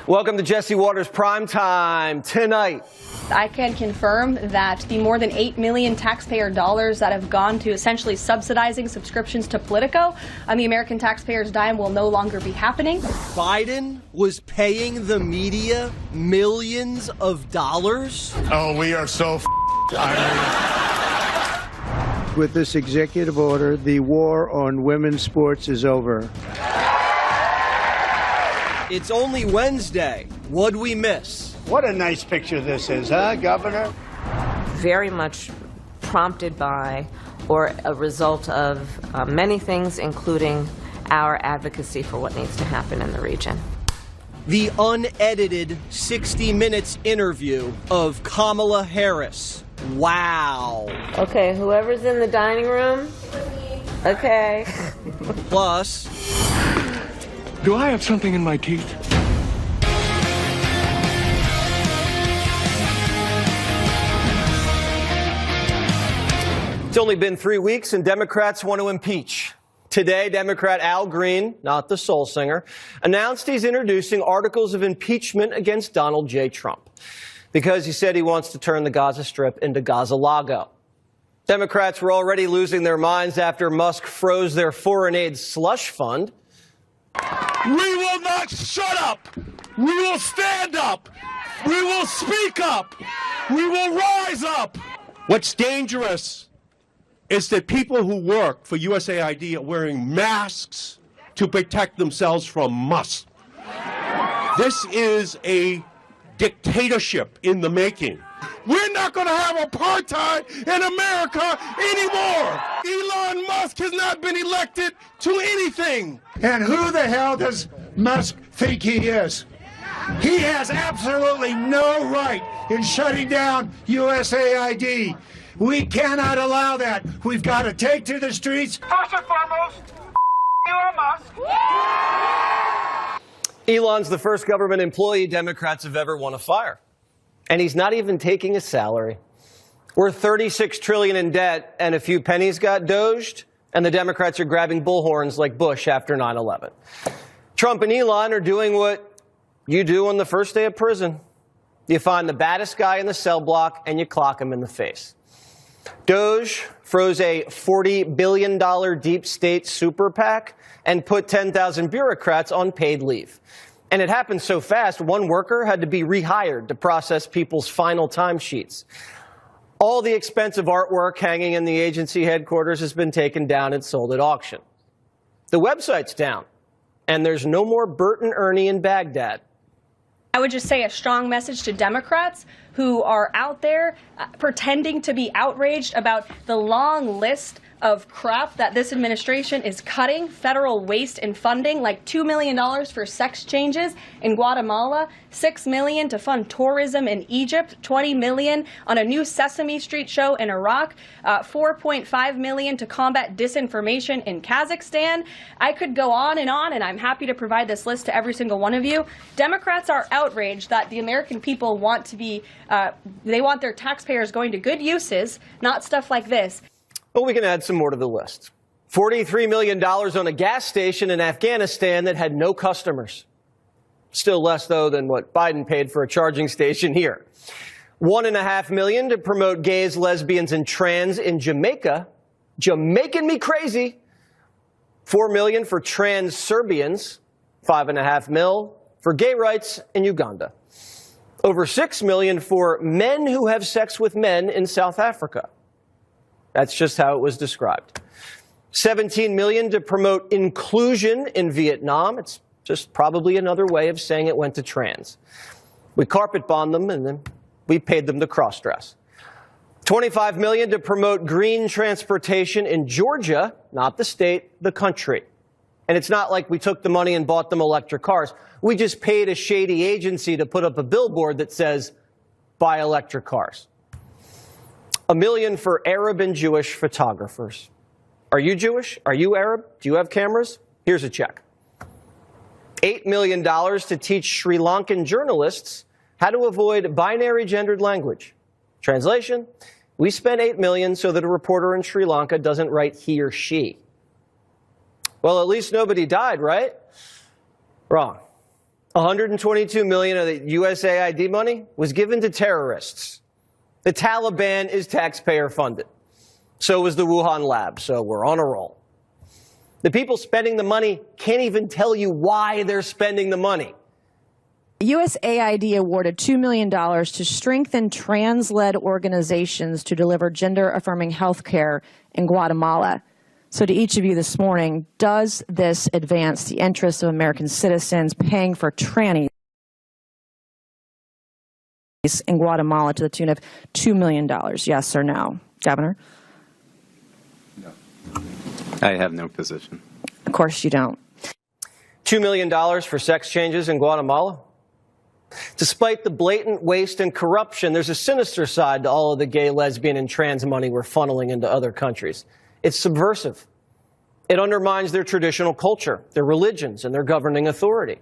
Welcome to Jesse Waters Primetime. Tonight, I can confirm that the more than $8 million taxpayer dollars that have gone to essentially subsidizing subscriptions to Politico on the American taxpayers' dime will no longer be happening. Biden was paying the media millions of dollars. Oh, we are so With this executive order, the war on women's sports is over. It's only Wednesday. What'd we miss? What a nice picture this is, huh, Governor? Very much prompted by or a result of many things, including our advocacy for what needs to happen in the region. The unedited 60 Minutes interview of Kamala Harris. Wow. Okay, whoever's in the dining room. Okay. Plus, Do I have something in my teeth? it's only been 3 weeks and Democrats want to impeach. Today, Democrat Al Green, not the soul singer, announced he's introducing articles of impeachment against Donald J. Trump because he said he wants to turn the Gaza Strip into Gaza-Lago. Democrats were already losing their minds after Musk froze their foreign aid slush fund. We will not shut up. We will stand up. We will speak up. We will rise up. What's dangerous is that people who work for USAID are wearing masks to protect themselves from Musk. This is a dictatorship in the making. We're not going to have apartheid in America anymore. Elon Musk has not been elected to anything. And who the hell does Musk think he is? He has absolutely no right in shutting down USAID. We cannot allow that. We've got to take to the streets. First and foremost, Elon Musk. Elon's the first government employee Democrats have ever want to fire. And he's not even taking a salary. We're $36 trillion in debt, and a few pennies got doged, and the Democrats are grabbing bullhorns like Bush after 9/11. Trump and Elon are doing what you do on the first day of prison. You find the baddest guy in the cell block, and you clock him in the face. Doge froze a $40 billion deep state super PAC and put 10,000 bureaucrats on paid leave. And it happened so fast, one worker had to be rehired to process people's final timesheets. All the expensive artwork hanging in the agency headquarters has been taken down and sold at auction. The website's down, and there's no more Bert and Ernie in Baghdad. I would just say a strong message to Democrats who are out there pretending to be outraged about the long list of crap that this administration is cutting, federal waste and funding, like $2 million for sex changes in Guatemala, $6 million to fund tourism in Egypt, $20 million on a new Sesame Street show in Iraq, $4.5 million to combat disinformation in Kazakhstan. I could go on, and I'm happy to provide this list to every single one of you. Democrats are outraged that the American people want to be, they want their taxpayers going to good uses, not stuff like this. But we can add some more to the list. $43 million on a gas station in Afghanistan that had no customers. Still less, though, than what Biden paid for a charging station here. $1.5 million to promote gays, lesbians, and trans in Jamaica. Jamaican me crazy. $4 million for trans Serbians. $5.5 million for gay rights in Uganda. Over $6 million for men who have sex with men in South Africa. That's just how it was described. $17 million to promote inclusion in Vietnam. It's just probably another way of saying it went to trans. We carpet bombed them, and then we paid them to cross-dress. $25 million to promote green transportation in Georgia, not the state, the country. And it's not like we took the money and bought them electric cars. We just paid a shady agency to put up a billboard that says, buy electric cars. $1 million for Arab and Jewish photographers. Are you Jewish? Are you Arab? Do you have cameras? Here's a check. $8 million to teach Sri Lankan journalists how to avoid binary gendered language. Translation, we spent $8 million so that a reporter in Sri Lanka doesn't write he or she. Well, at least nobody died, right? Wrong. $122 million of the USAID money was given to terrorists. The Taliban is taxpayer funded. So was the Wuhan lab, so we're on a roll. The people spending the money can't even tell you why they're spending the money. USAID awarded $2 million to strengthen trans-led organizations to deliver gender-affirming health care in Guatemala. So to each of you this morning, does this advance the interests of American citizens paying for trannies in Guatemala to the tune of $2 million? Yes or no? Governor? No. I have no position. Of course you don't. $2 million for sex changes in Guatemala? Despite the blatant waste and corruption, there's a sinister side to all of the gay, lesbian, and trans money we're funneling into other countries. It's subversive. It undermines their traditional culture, their religions, and their governing authority.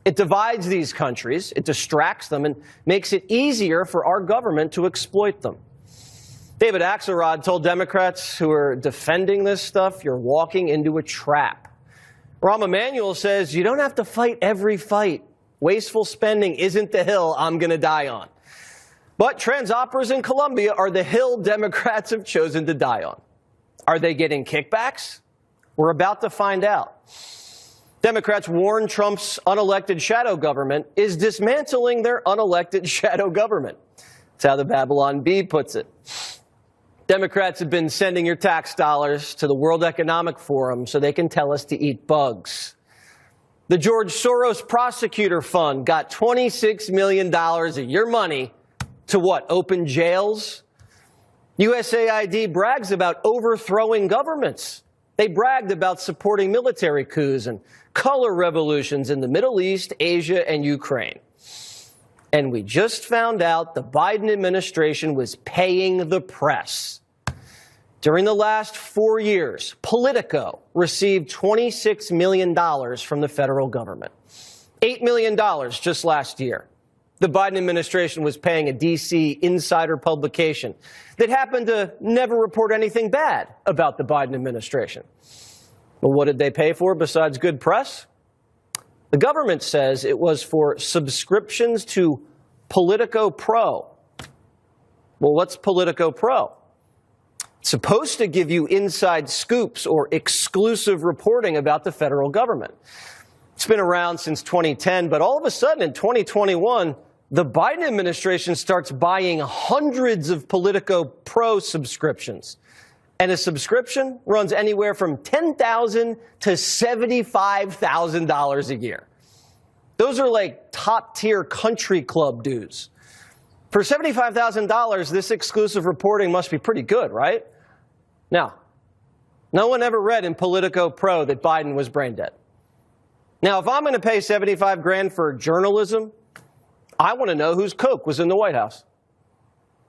It divides these countries, it distracts them, and makes it easier for our government to exploit them. David Axelrod told Democrats who are defending this stuff, you're walking into a trap. Rahm Emanuel says you don't have to fight every fight. Wasteful spending isn't the hill I'm going to die on. But trans operas in Colombia are the hill Democrats have chosen to die on. Are they getting kickbacks? We're about to find out. Democrats warn Trump's unelected shadow government is dismantling their unelected shadow government. That's how the Babylon Bee puts it. Democrats have been sending your tax dollars to the World Economic Forum so they can tell us to eat bugs. The George Soros Prosecutor Fund got $26 million of your money to what, open jails? USAID brags about overthrowing governments. They bragged about supporting military coups and color revolutions in the Middle East, Asia, and Ukraine. And we just found out the Biden administration was paying the press. During the last 4 years, Politico received $26 million from the federal government. $8 million just last year. The Biden administration was paying a D.C. insider publication that happened to never report anything bad about the Biden administration. Well, what did they pay for besides good press? The government says it was for subscriptions to Politico Pro. Well, what's Politico Pro? It's supposed to give you inside scoops or exclusive reporting about the federal government. It's been around since 2010, but all of a sudden in 2021, the Biden administration starts buying hundreds of Politico Pro subscriptions. And a subscription runs anywhere from $10,000 to $75,000 a year. Those are like top-tier country club dues. For $75,000, this exclusive reporting must be pretty good, right? Now, no one ever read in Politico Pro that Biden was brain dead. Now, if I'm going to pay $75 grand for journalism, I want to know whose Coke was in the White House.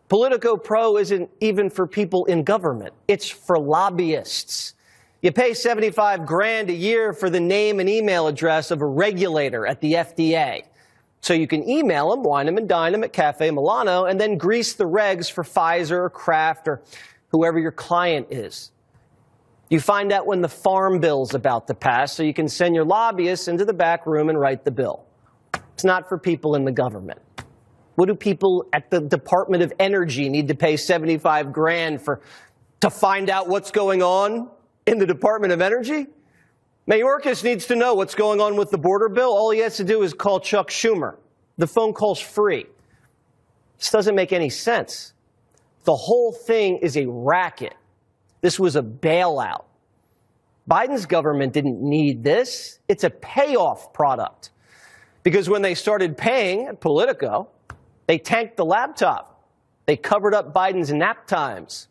Politico Pro isn't even for people in government. It's for lobbyists. You pay $75 grand a year for the name and email address of a regulator at the FDA. So you can email them, wine them and dine them at Cafe Milano, and then grease the regs for Pfizer or Kraft or whoever your client is. You find out when the farm bill's about to pass so you can send your lobbyists into the back room and write the bill. It's not for people in the government. What do people at the Department of Energy need to pay $75 grand for to find out what's going on in the Department of Energy? Mayorkas needs to know what's going on with the border bill. All he has to do is call Chuck Schumer. The phone call's free. This doesn't make any sense. The whole thing is a racket. This was a bailout. Biden's government didn't need this. It's a payoff product. Because when they started paying at Politico, they tanked the laptop. They covered up Biden's nap times.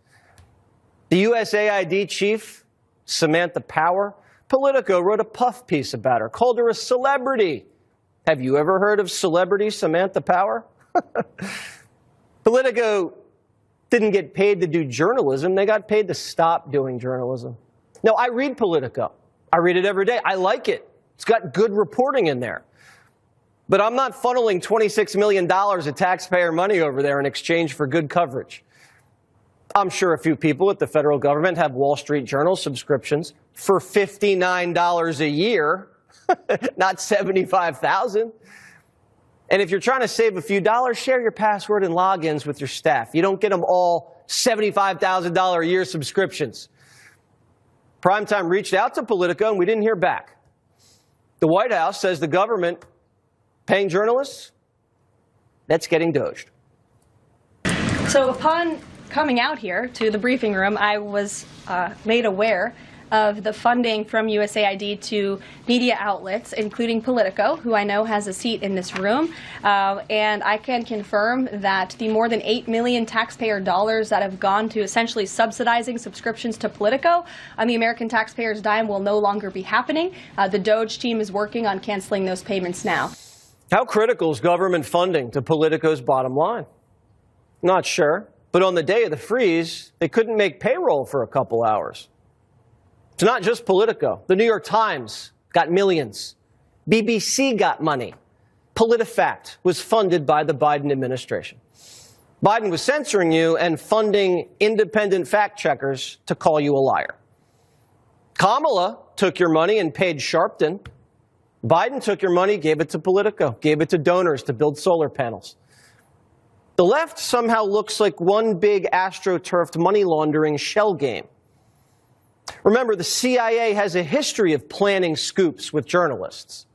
The USAID chief, Samantha Power, Politico wrote a puff piece about her, called her a celebrity. Have you ever heard of celebrity Samantha Power? Politico didn't get paid to do journalism. They got paid to stop doing journalism. No, I read Politico. I read it every day. I like it. It's got good reporting in there. But I'm not funneling $26 million of taxpayer money over there in exchange for good coverage. I'm sure a few people at the federal government have Wall Street Journal subscriptions for $59 a year. not 75,000. And if you're trying to save a few dollars, share your password and logins with your staff. You don't get them all $75,000 a year subscriptions. Primetime reached out to Politico, and we didn't hear back. The White House says the government paying journalists, that's getting doged. So upon coming out here to the briefing room, I was made aware of the funding from USAID to media outlets, including Politico, who I know has a seat in this room. And I can confirm that the more than $8 million taxpayer dollars that have gone to essentially subsidizing subscriptions to Politico on the American taxpayers' dime will no longer be happening. The DOGE team is working on canceling those payments now. How critical is government funding to Politico's bottom line? Not sure. But on the day of the freeze, they couldn't make payroll for a couple hours. It's not just Politico. The New York Times got millions. BBC got money. PolitiFact was funded by the Biden administration. Biden was censoring you and funding independent fact checkers to call you a liar. Kamala took your money and paid Sharpton. Biden took your money, gave it to Politico, gave it to donors to build solar panels. The left somehow looks like one big astroturfed money laundering shell game. Remember, the CIA has a history of planning scoops with journalists.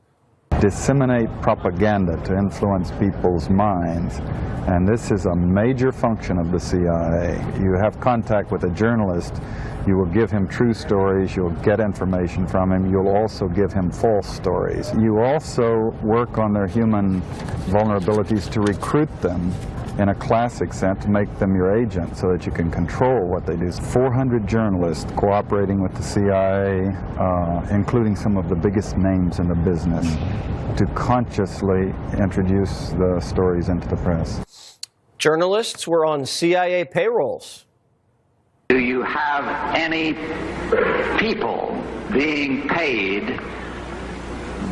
Disseminate propaganda to influence people's minds, and this is a major function of the CIA. You have contact with a journalist, you will give him true stories, you'll get information from him, you'll also give him false stories. You also work on their human vulnerabilities to recruit them in a classic sense, to make them your agent so that you can control what they do. 400 journalists cooperating with the CIA, including some of the biggest names in the business, to consciously introduce the stories into the press. Journalists were on CIA payrolls. Do you have any people being paid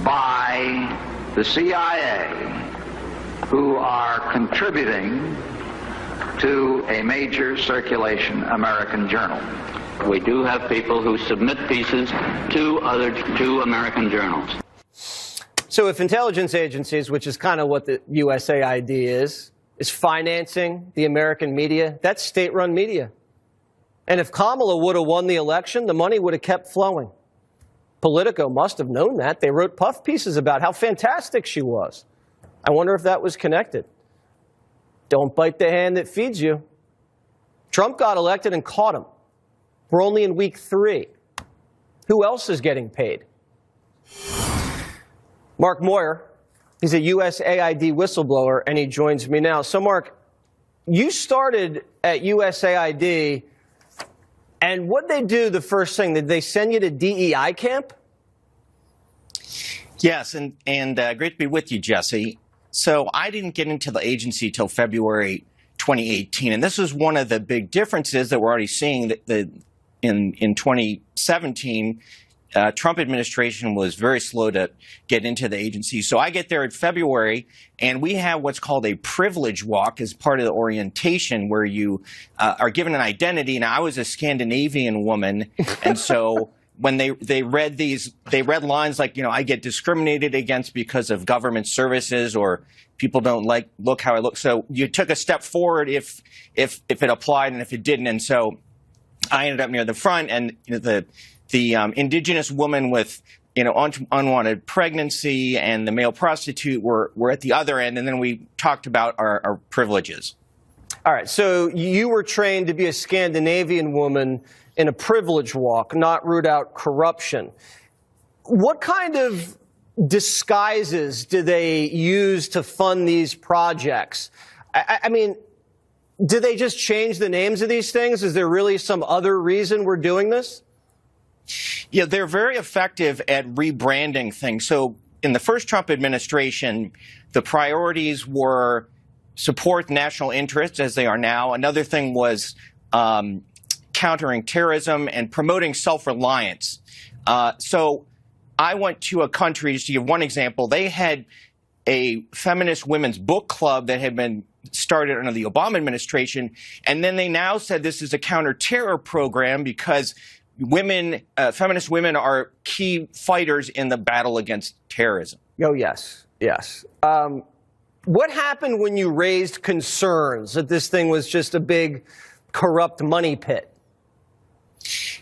by the CIA who are contributing to a major circulation American journal? We do have people who submit pieces to American journals. So if intelligence agencies, which is kind of what the USAID is financing the American media, that's state-run media. And if Kamala would have won the election, the money would have kept flowing. Politico must have known that. They wrote puff pieces about how fantastic she was. I wonder if that was connected. Don't bite the hand that feeds you. Trump got elected and caught him. We're only in week 3. Who else is getting paid? Mark Moyer, he's a USAID whistleblower, and he joins me now. So, Mark, you started at USAID, and what did they do the first thing? Did they send you to DEI camp? Yes, and great to be with you, Jesse. So I didn't get into the agency till February 2018, and this is one of the big differences that we're already seeing that in 2017. Trump administration was very slow to get into the agency. So I get there in February, and we have what's called a privilege walk as part of the orientation, where you are given an identity. Now, I was a Scandinavian woman, and so when they read lines like, I get discriminated against because of government services, or people don't look how I look. So you took a step forward if it applied and if it didn't. And so I ended up near the front, and the indigenous woman with unwanted pregnancy and the male prostitute were at the other end, and then we talked about our privileges. All right, so you were trained to be a Scandinavian woman in a privilege walk, not root out corruption. What kind of disguises do they use to fund these projects? I mean, do they just change the names of these things? Is there really some other reason we're doing this? Yeah, they're very effective at rebranding things. So in the first Trump administration, the priorities were support national interests, as they are now. Another thing was countering terrorism and promoting self-reliance. So I went to a country, just to give one example, they had a feminist women's book club that had been started under the Obama administration, and then they now said this is a counter-terror program because feminist women are key fighters in the battle against terrorism. Oh, yes, yes. What happened when you raised concerns that this thing was just a big corrupt money pit?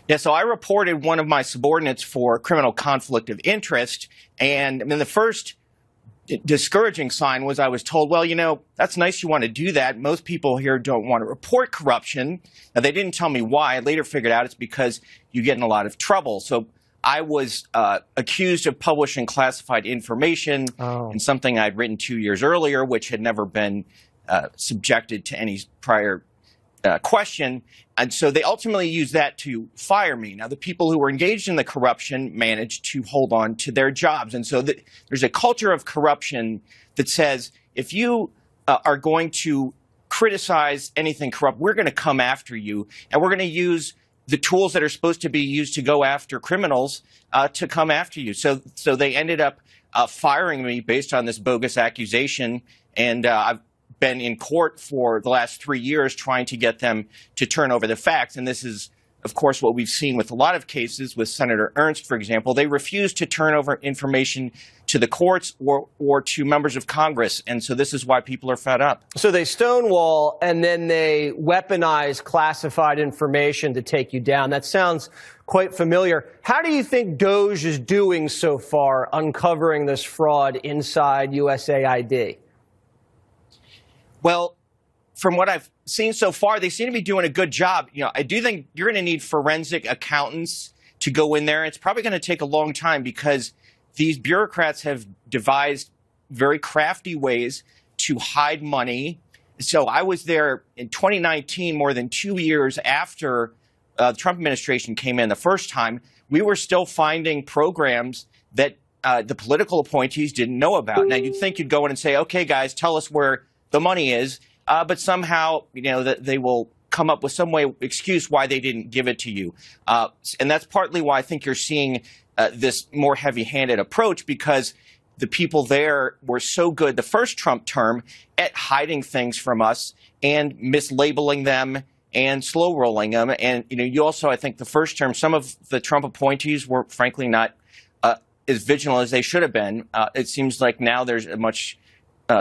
Yeah, so I reported one of my subordinates for criminal conflict of interest, and I mean, the first discouraging sign was I was told, well, you know, that's nice you want to do that. Most people here don't want to report corruption. Now, they didn't tell me why. I later figured out it's because you get in a lot of trouble. So I was accused of publishing classified information in something I'd written 2 years earlier, which had never been subjected to any prior question. And so they ultimately used that to fire me. Now, the people who were engaged in the corruption managed to hold on to their jobs. And so there's a culture of corruption that says if you are going to criticize anything corrupt, we're going to come after you, and we're going to use the tools that are supposed to be used to go after criminals to come after you. So they ended up firing me based on this bogus accusation, and I've been in court for the last 3 years trying to get them to turn over the facts. And this is, of course, what we've seen with a lot of cases with Senator Ernst, for example. They refuse to turn over information to the courts or to members of Congress. And so this is why people are fed up. So they stonewall and then they weaponize classified information to take you down. That sounds quite familiar. How do you think DOJ is doing so far uncovering this fraud inside USAID? Well, from what I've seen so far, they seem to be doing a good job. You know, I do think you're going to need forensic accountants to go in there. It's probably going to take a long time because these bureaucrats have devised very crafty ways to hide money. So I was there in 2019, more than 2 years after the Trump administration came in the first time. We were still finding programs that the political appointees didn't know about. Now, you'd think you'd go in and say, okay, guys, tell us where the money is, but somehow, you know, that they will come up with some excuse why they didn't give it to you. And that's partly why I think you're seeing this more heavy-handed approach, because the people there were so good the first Trump term at hiding things from us and mislabeling them and slow-rolling them. And, you know, you also, I think the first term, some of the Trump appointees were frankly not as vigilant as they should have been. It seems like now there's a much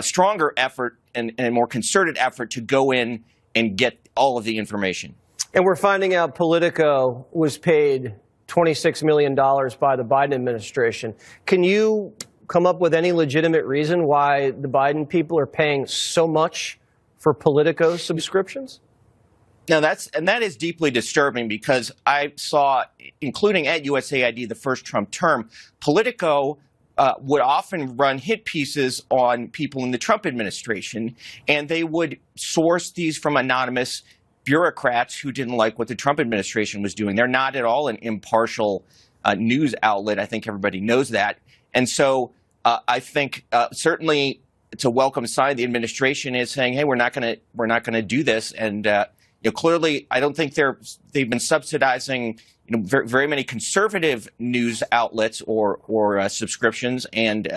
stronger effort and a more concerted effort to go in and get all of the information. And we're finding out Politico was paid $26 million by the Biden administration. Can you come up with any legitimate reason why the Biden people are paying so much for Politico subscriptions? No, that is deeply disturbing, because I saw, including at USAID the first Trump term, Politico would often run hit pieces on people in the Trump administration, and they would source these from anonymous bureaucrats who didn't like what the Trump administration was doing. They're not at all an impartial news outlet. I think everybody knows that. And so I think certainly it's a welcome sign the administration is saying, hey, we're not going to do this. And you know, clearly, I don't think they've been subsidizing very, very many conservative news outlets or subscriptions. And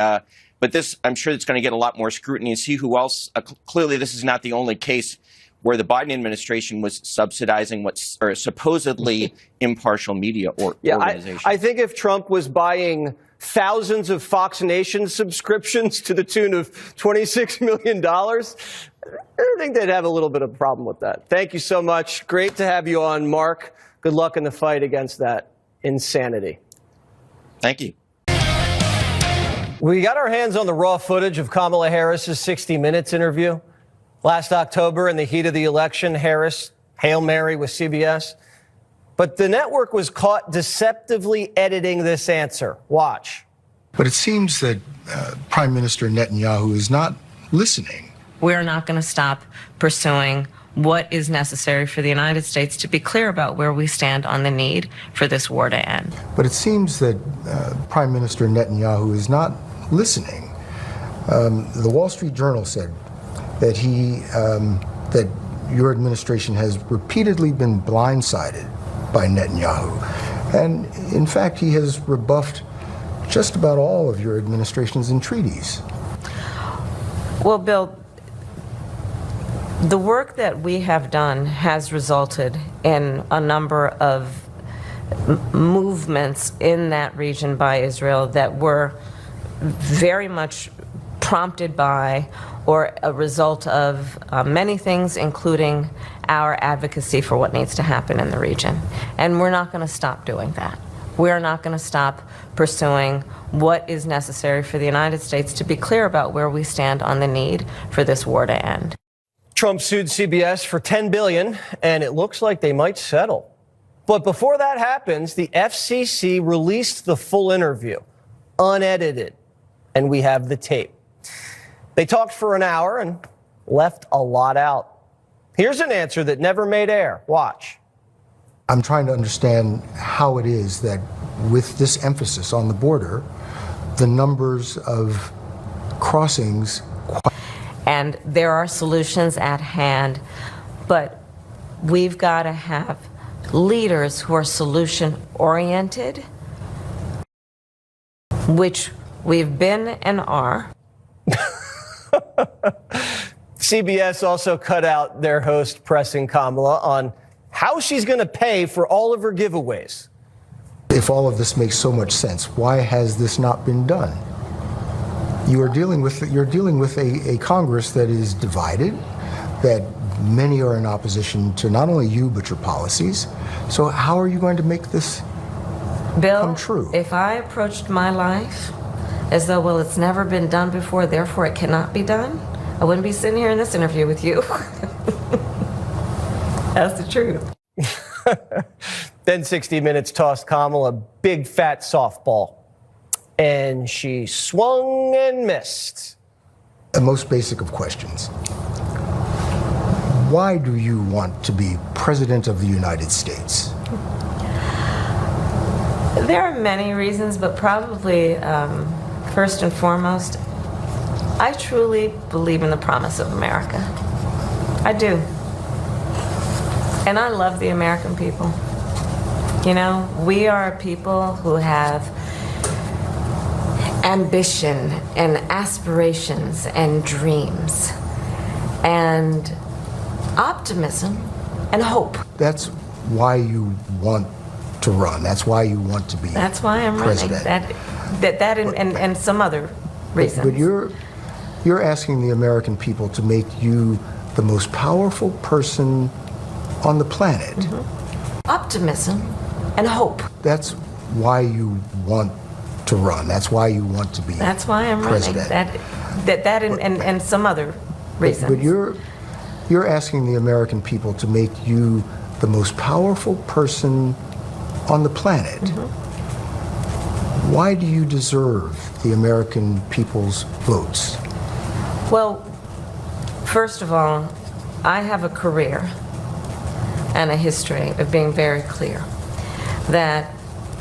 but this, I'm sure it's going to get a lot more scrutiny and see who else. Clearly, this is not the only case where the Biden administration was subsidizing what's supposedly impartial media or organizations. I think if Trump was buying thousands of Fox Nation subscriptions to the tune of $26 million, I think they'd have a little bit of a problem with that. Thank you so much. Great to have you on, Mark. Good luck in the fight against that insanity. Thank you. We got our hands on the raw footage of Kamala Harris's 60 Minutes interview. Last October, in the heat of the election, Harris, Hail Mary with CBS. But the network was caught deceptively editing this answer. Watch. But it seems that Prime Minister Netanyahu is not listening. We're not going to stop pursuing what is necessary for the United States to be clear about where we stand on the need for this war to end. But it seems that Prime Minister Netanyahu is not listening. The Wall Street Journal said that that your administration has repeatedly been blindsided by Netanyahu. And in fact, he has rebuffed just about all of your administration's entreaties. Well, Bill, the work that we have done has resulted in a number of movements in that region by Israel that were very much prompted by or a result of many things, including our advocacy for what needs to happen in the region. And we're not going to stop doing that. We're not going to stop pursuing what is necessary for the United States to be clear about where we stand on the need for this war to end. Trump sued CBS for $10 billion, and it looks like they might settle. But before that happens, the FCC released the full interview, unedited, and we have the tape. They talked for an hour and left a lot out. Here's an answer that never made air. Watch. I'm trying to understand how it is that with this emphasis on the border, the numbers of crossings. And there are solutions at hand, but we've got to have leaders who are solution-oriented, which we've been and are. CBS also cut out their host pressing Kamala on how she's going to pay for all of her giveaways. If all of this makes so much sense, why has this not been done? You're dealing with a Congress that is divided, that many are in opposition to not only you but your policies. So how are you going to make this come true? Bill, if I approached my life as though, well, it's never been done before, therefore it cannot be done, I wouldn't be sitting here in this interview with you. That's the truth. Then 60 Minutes tossed Kamala a big fat softball, and she swung and missed. The most basic of questions. Why do you want to be President of the United States? There are many reasons, but probably first and foremost, I truly believe in the promise of America. I do. And I love the American people. You know, we are a people who have ambition and aspirations and dreams and optimism and hope. That's why you want to run. That's why you want to be That's why I'm president. running. And some other reasons. But you're asking the American people to make you the most powerful person on the planet. Mm-hmm. Optimism and hope. That's why you want to run. That's why you want to be That's why I'm president. running. And some other reasons. But you're asking the American people to make you the most powerful person on the planet. Mm-hmm. Why do you deserve the American people's votes? Well, first of all, I have a career and a history of being very clear that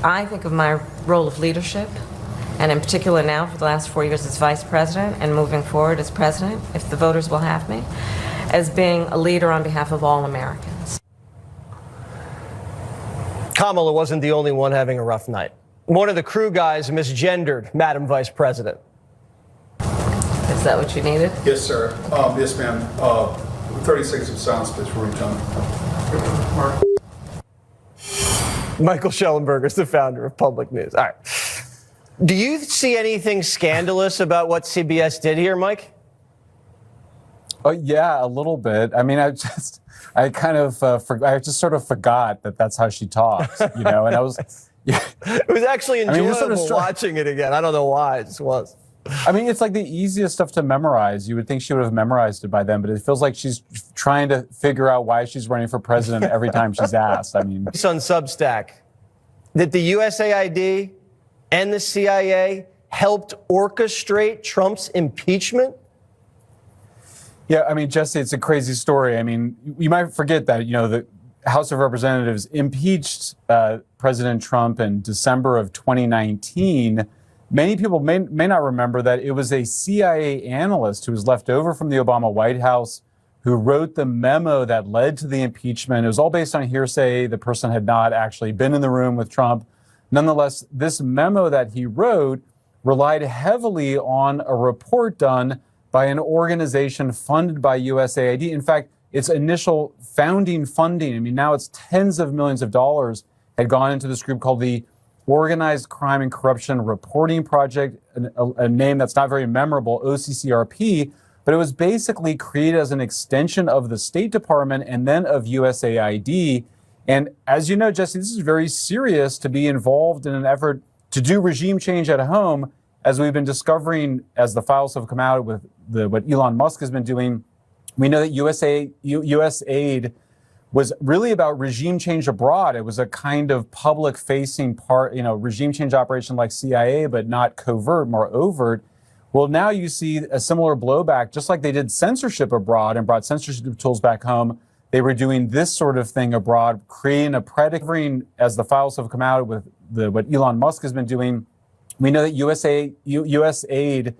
I think of my role of leadership, and in particular now for the last 4 years as vice president and moving forward as president, if the voters will have me, as being a leader on behalf of all Americans. Kamala wasn't the only one having a rough night. One of the crew guys misgendered Madam Vice President. Is that what you needed? Yes, sir. Yes, ma'am. 30 seconds of silence, please, for John. Mark. Michael Schellenberger is the founder of Public News. All right. Do you see anything scandalous about what CBS did here, Mike? Oh, yeah, a little bit. I mean, I just sort of forgot that that's how she talks, you know, and I was... Yeah. It was actually enjoyable sort of watching it again. I don't know why, it just was. I mean, it's like the easiest stuff to memorize. You would think she would have memorized it by then, but it feels like she's trying to figure out why she's running for president every time she's asked. I mean, it's on Substack that the USAID and the CIA helped orchestrate Trump's impeachment. Yeah, I mean, Jesse, it's a crazy story. I mean, you might forget that, you know, the House of Representatives impeached President Trump in December of 2019. Many people may not remember that it was a CIA analyst who was left over from the Obama White House who wrote the memo that led to the impeachment. It was all based on hearsay. The person had not actually been in the room with Trump. Nonetheless, this memo that he wrote relied heavily on a report done by an organization funded by USAID. In fact, its initial founding funding, I mean, now it's tens of millions of dollars, had gone into this group called the Organized Crime and Corruption Reporting Project, a name that's not very memorable, OCCRP, but it was basically created as an extension of the State Department and then of USAID. And as you know, Jesse, this is very serious to be involved in an effort to do regime change at home, as we've been discovering as the files have come out with what Elon Musk has been doing. We know that USAID was really about regime change abroad. It was a kind of public-facing part, regime change operation like CIA, but not covert, more overt. Well, now you see a similar blowback, just like they did censorship abroad and brought censorship tools back home. They were doing this sort of thing abroad, creating a predicate, as the files have come out with what Elon Musk has been doing. We know that USAID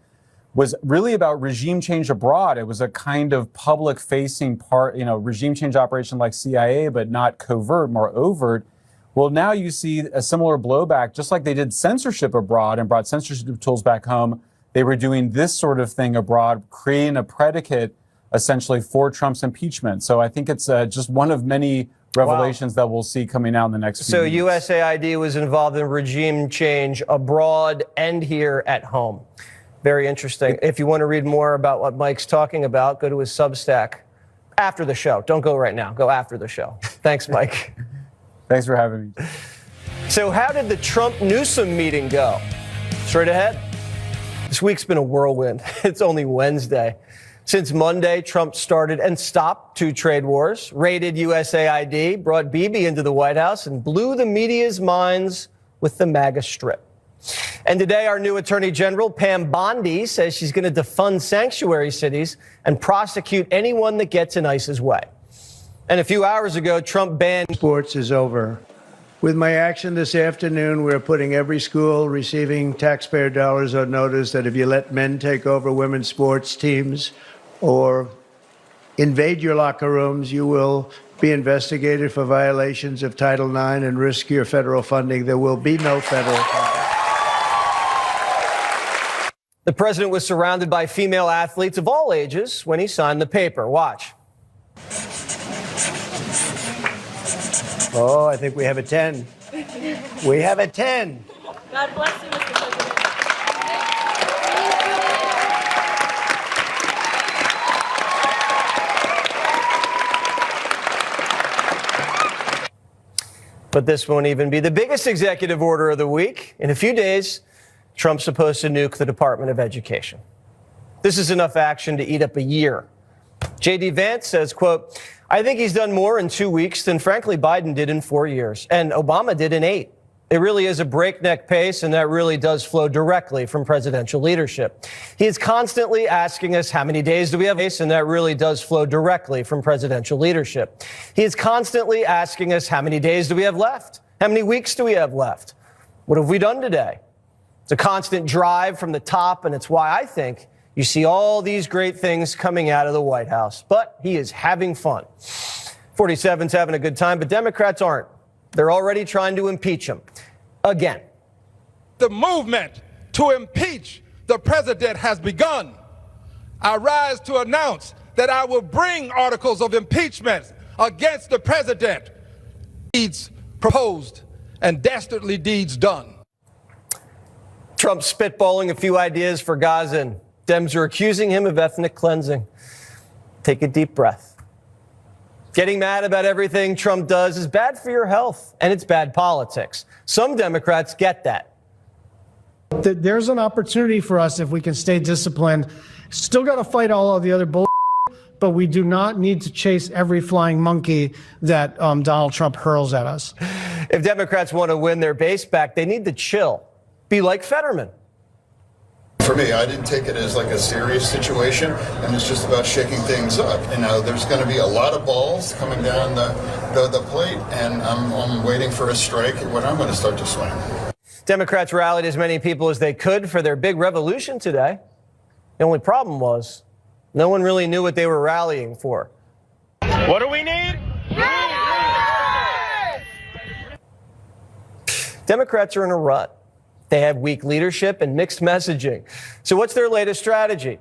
was really about regime change abroad. It was a kind of public-facing part, regime change operation like CIA, but not covert, more overt. Well, now you see a similar blowback, just like they did censorship abroad and brought censorship tools back home. They were doing this sort of thing abroad, creating a predicate essentially for Trump's impeachment. So I think it's just one of many revelations that we'll see coming out in the next few weeks. So USAID was involved in regime change abroad and here at home. Very interesting. If you want to read more about what Mike's talking about, go to his Substack after the show. Don't go right now. Go after the show. Thanks, Mike. Thanks for having me. So how did the Trump-Newsom meeting go? Straight ahead. This week's been a whirlwind. It's only Wednesday. Since Monday, Trump started and stopped 2 trade wars, raided USAID, brought Bibi into the White House, and blew the media's minds with the MAGA strip. And today, our new Attorney General, Pam Bondi, says she's going to defund sanctuary cities and prosecute anyone that gets in ICE's way. And a few hours ago, Trump banned... Sports is over. With my action this afternoon, we're putting every school receiving taxpayer dollars on notice that if you let men take over women's sports teams or invade your locker rooms, you will be investigated for violations of Title IX and risk your federal funding. There will be no federal funding. The president was surrounded by female athletes of all ages when he signed the paper. Watch. Oh, I think we have a 10. We have a 10. God bless you, Mr. President. But this won't even be the biggest executive order of the week. In a few days, Trump's supposed to nuke the Department of Education. This is enough action to eat up a year. J.D. Vance says, quote, I think he's done more in 2 weeks than, frankly, Biden did in 4 years, and Obama did in 8. It really is a breakneck pace, and that really does flow directly from presidential leadership. He is constantly asking us, how many days do we have? And that really does flow directly from presidential leadership. He is constantly asking us, how many days do we have left? How many weeks do we have left? What have we done today? It's a constant drive from the top, and it's why I think you see all these great things coming out of the White House. But he is having fun. 47's having a good time, but Democrats aren't. They're already trying to impeach him again. The movement to impeach the president has begun. I rise to announce that I will bring articles of impeachment against the president. Deeds proposed and dastardly deeds done. Trump spitballing a few ideas for Gaza, and Dems are accusing him of ethnic cleansing. Take a deep breath. Getting mad about everything Trump does is bad for your health, and it's bad politics. Some Democrats get that. There's an opportunity for us if we can stay disciplined. Still got to fight all of the other bull, but we do not need to chase every flying monkey that Donald Trump hurls at us. If Democrats want to win their base back, they need to chill. Be like Fetterman. For me, I didn't take it as like a serious situation, and it's just about shaking things up. And now there's going to be a lot of balls coming down the plate, and I'm waiting for a strike when I'm going to start to swing. Democrats rallied as many people as they could for their big revolution today. The only problem was no one really knew what they were rallying for. What do we need? Democrats are in a rut. They have weak leadership and mixed messaging. So what's their latest strategy?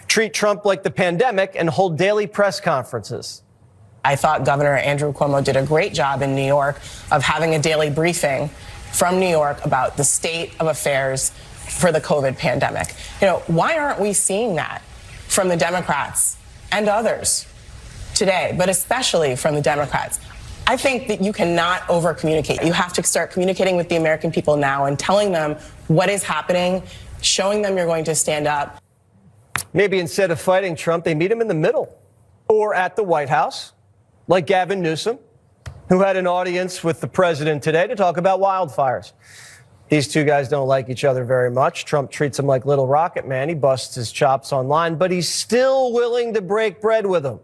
Treat Trump like the pandemic and hold daily press conferences. I thought Governor Andrew Cuomo did a great job in New York of having a daily briefing from New York about the state of affairs for the COVID pandemic. You know, why aren't we seeing that from the Democrats and others today, but especially from the Democrats? I think that you cannot over-communicate. You have to start communicating with the American people now and telling them what is happening, showing them you're going to stand up. Maybe instead of fighting Trump, they meet him in the middle or at the White House, like Gavin Newsom, who had an audience with the president today to talk about wildfires. These two guys don't like each other very much. Trump treats him like Little Rocket Man. He busts his chops online, but he's still willing to break bread with him.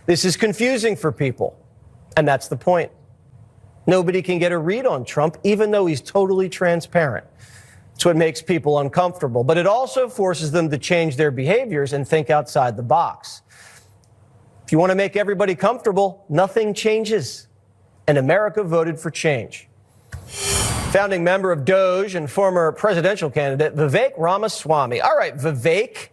This is confusing for people, and that's the point. Nobody can get a read on Trump, even though he's totally transparent. It's what makes people uncomfortable, but it also forces them to change their behaviors and think outside the box. If you want to make everybody comfortable, nothing changes. And America voted for change. Founding member of DOJ and former presidential candidate Vivek Ramaswamy. All right, Vivek.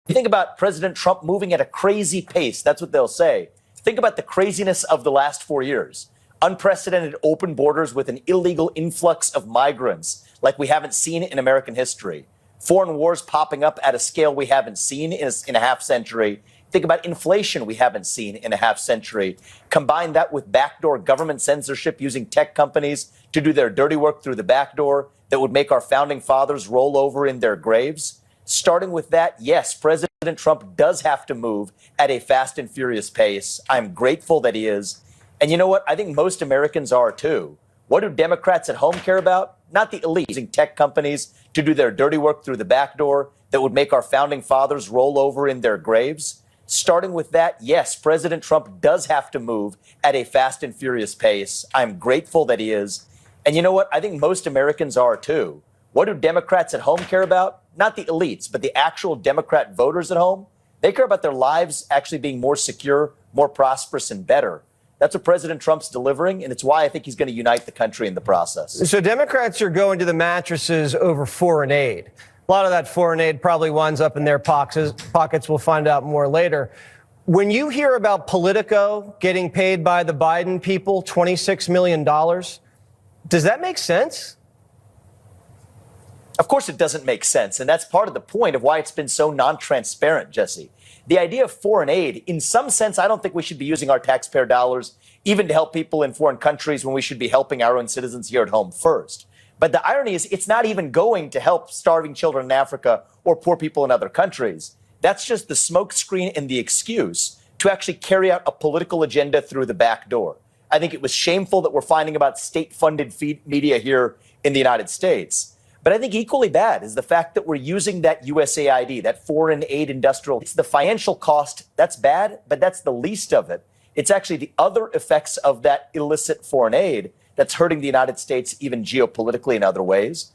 You think about President Trump moving at a crazy pace. That's what they'll say. Think about the craziness of the last 4 years. Unprecedented open borders with an illegal influx of migrants like we haven't seen in American history. Foreign wars popping up at a scale we haven't seen in a half century. Think about inflation we haven't seen in a half century. Combine that with backdoor government censorship using tech companies to do their dirty work through the back door that would make our founding fathers roll over in their graves. Starting with that, yes, President Trump does have to move at a fast and furious pace. I'm grateful that he is. And you know what? I think most Americans are too. What do Democrats at home care about? Not the elite using tech companies to do their dirty work through the back door that would make our founding fathers roll over in their graves. Starting with that, yes, President Trump does have to move at a fast and furious pace. I'm grateful that he is. And you know what? I think most Americans are too. What do Democrats at home care about? Not the elites, but the actual Democrat voters at home. They care about their lives actually being more secure, more prosperous, and better. That's what President Trump's delivering, and it's why I think he's going to unite the country in the process. So Democrats are going to the mattresses over foreign aid. A lot of that foreign aid probably winds up in their pockets. We'll find out more later. When you hear about Politico getting paid by the Biden people $26 million, does that make sense? Of course it doesn't make sense, and that's part of the point of why it's been so non-transparent, Jesse. The idea of foreign aid, in some sense, I don't think we should be using our taxpayer dollars even to help people in foreign countries when we should be helping our own citizens here at home first. But the irony is it's not even going to help starving children in Africa or poor people in other countries. That's just the smokescreen and the excuse to actually carry out a political agenda through the back door. I think it was shameful that we're finding about state-funded media here in the United States. But I think equally bad is the fact that we're using that USAID, that foreign aid industrial. It's the financial cost. That's bad, but that's the least of it. It's actually the other effects of that illicit foreign aid that's hurting the United States even geopolitically in other ways.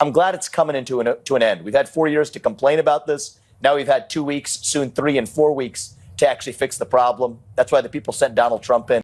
I'm glad it's coming to an end. We've had 4 years to complain about this. Now we've had 2 weeks, soon 3 and 4 weeks to actually fix the problem. That's why the people sent Donald Trump in.